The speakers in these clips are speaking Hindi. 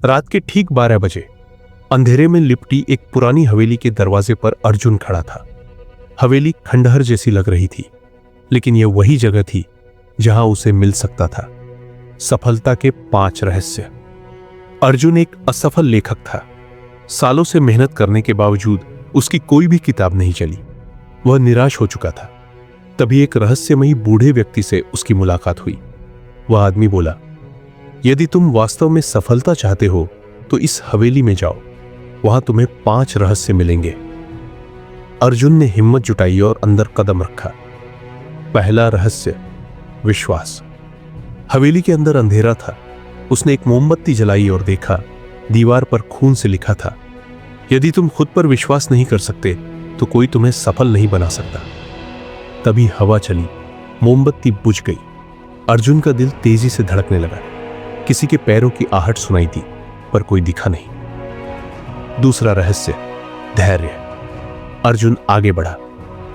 रात के ठीक 12 बजे अंधेरे में लिपटी एक पुरानी हवेली के दरवाजे पर अर्जुन खड़ा था। हवेली खंडहर जैसी लग रही थी, लेकिन यह वही जगह थी जहां उसे मिल सकता था सफलता के 5 रहस्य। अर्जुन एक असफल लेखक था। सालों से मेहनत करने के बावजूद उसकी कोई भी किताब नहीं चली। वह निराश हो चुका था। तभी एक रहस्यमयी बूढ़े व्यक्ति से उसकी मुलाकात हुई। वह आदमी बोला, यदि तुम वास्तव में सफलता चाहते हो तो इस हवेली में जाओ, वहां तुम्हें 5 रहस्य मिलेंगे। अर्जुन ने हिम्मत जुटाई और अंदर कदम रखा। पहला रहस्य, विश्वास। हवेली के अंदर अंधेरा था। उसने एक मोमबत्ती जलाई और देखा, दीवार पर खून से लिखा था, यदि तुम खुद पर विश्वास नहीं कर सकते तो कोई तुम्हें सफल नहीं बना सकता। तभी हवा चली, मोमबत्ती बुझ गई। अर्जुन का दिल तेजी से धड़कने लगा। किसी के पैरों की आहट सुनाई दी, पर कोई दिखा नहीं। दूसरा रहस्य, धैर्य। अर्जुन आगे बढ़ा।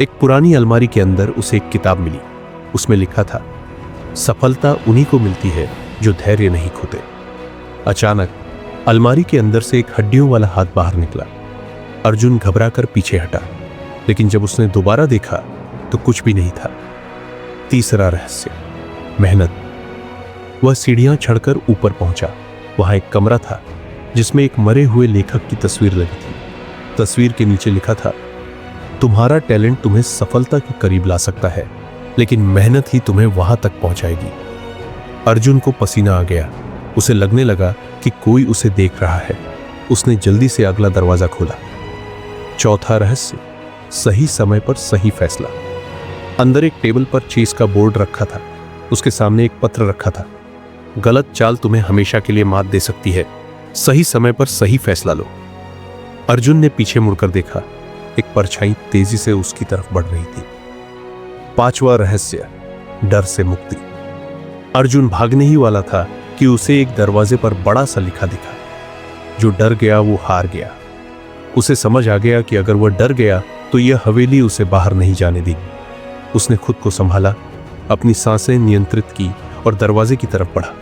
एक पुरानी अलमारी के अंदर उसे एक किताब मिली। उसमें लिखा था, सफलता उन्हीं को मिलती है जो धैर्य नहीं खोते। अचानक अलमारी के अंदर से एक हड्डियों वाला हाथ बाहर निकला। अर्जुन घबराकर पीछे हटा, लेकिन जब उसने दोबारा देखा तो कुछ भी नहीं था। तीसरा रहस्य, मेहनत। वह सीढ़ियां चढ़कर ऊपर पहुंचा। वहां एक कमरा था जिसमें एक मरे हुए लेखक की तस्वीर लगी थी। तस्वीर के नीचे लिखा था, तुम्हारा टैलेंट तुम्हें सफलता के करीब ला सकता है, लेकिन मेहनत ही तुम्हें वहां तक पहुंचाएगी। अर्जुन को पसीना आ गया। उसे लगने लगा कि कोई उसे देख रहा है। उसने जल्दी से अगला दरवाजा खोला। चौथा रहस्य, सही समय पर सही फैसला। अंदर एक टेबल पर चेस का बोर्ड रखा था। उसके सामने एक पत्र रखा था, गलत चाल तुम्हें हमेशा के लिए मात दे सकती है, सही समय पर सही फैसला लो। अर्जुन ने पीछे मुड़कर देखा। एक परछाई तेजी से उसकी तरफ बढ़ रही थी। 5वां रहस्य, डर से मुक्ति। अर्जुन भागने ही वाला था कि उसे एक दरवाजे पर बड़ा सा लिखा दिखा, जो डर गया वो हार गया। उसे समझ आ गया कि अगर वह डर गया तो यह हवेली उसे बाहर नहीं जाने देगी। उसने खुद को संभाला, अपनी सांसें नियंत्रित की और दरवाजे की तरफ बढ़ा।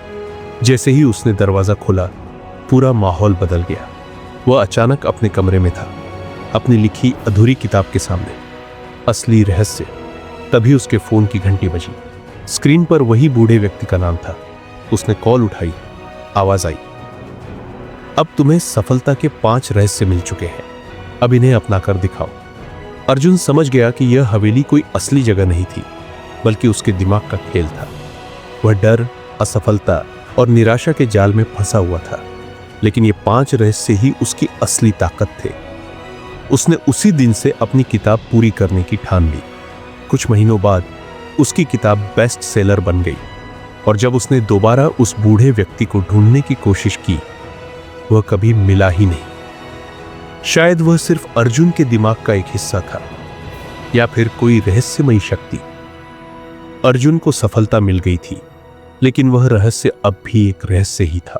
जैसे ही उसने दरवाजा खोला, पूरा माहौल बदल गया। वह अचानक अपने कमरे में था, अपनी लिखी अधूरी किताब के सामने। असली रहस्य। तभी उसके फोन की घंटी बजी। स्क्रीन पर वही बूढ़े व्यक्ति का नाम था। उसने कॉल उठाई। आवाज आई, अब तुम्हें सफलता के 5 रहस्य मिल चुके हैं, अब इन्हें अपना कर दिखाओ। अर्जुन समझ गया कि यह हवेली कोई असली जगह नहीं थी, बल्कि उसके दिमाग का खेल था। वह डर, असफलता और निराशा के जाल में फंसा हुआ था, लेकिन ये 5 रहस्य ही उसकी असली ताकत थे। उसने उसी दिन से अपनी किताब पूरी करने की ठान ली। कुछ महीनों बाद उसकी किताब बेस्ट सेलर बन गई, और जब उसने दोबारा उस बूढ़े व्यक्ति को ढूंढने की कोशिश की, वह कभी मिला ही नहीं। शायद वह सिर्फ अर्जुन के दिमाग का एक हिस्सा था, या फिर कोई रहस्यमयी शक्ति। अर्जुन को सफलता मिल गई थी, लेकिन वह रहस्य अब भी एक रहस्य ही था।